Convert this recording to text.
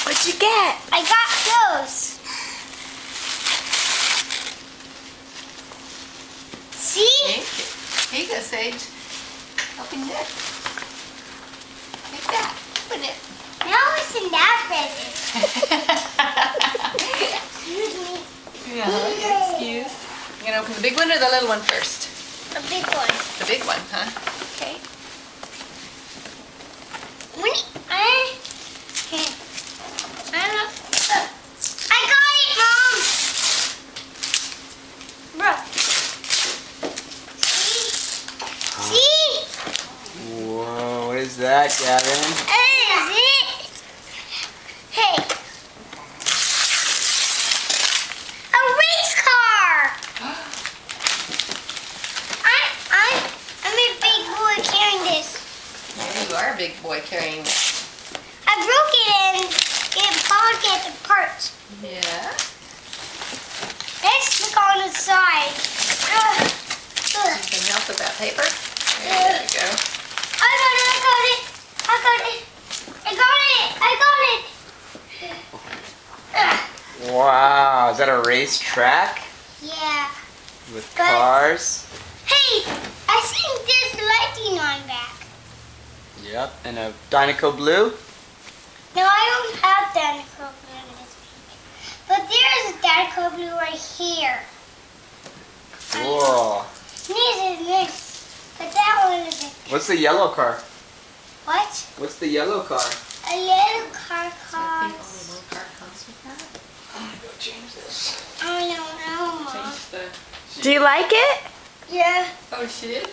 What'd you get? I got those. See? Here you go, Sage. Open it. Like that. Open it. Now it's in that present. Excuse me. Yeah, excuse. You gonna open the big one or the little one first? A big one. The big one, huh? Okay. I got it, Mom. Bro. See? Whoa, what is that, Gavin? What is it? Hey. A race car. I'm a big boy carrying this. Yeah, you are a big boy carrying it. I broke it and it falls at the parts. Yeah. Let's look on the side. You can help with that paper. There you go. I got it. Wow, is that a racetrack Yeah. with Good. cars? Hey, I think there's lighting on back. Yep, and a Dynaco Blue? No, I don't have Danico Blue in this picture. But there's a Danico Blue right here. Cool. This is this. But that one isn't. What's the yellow car? What? What's the yellow car? A little car The cost. only one car comes with that. I'm gonna go change this. I don't know, Mom. Change the... Do you like it? Yeah. Oh, she did?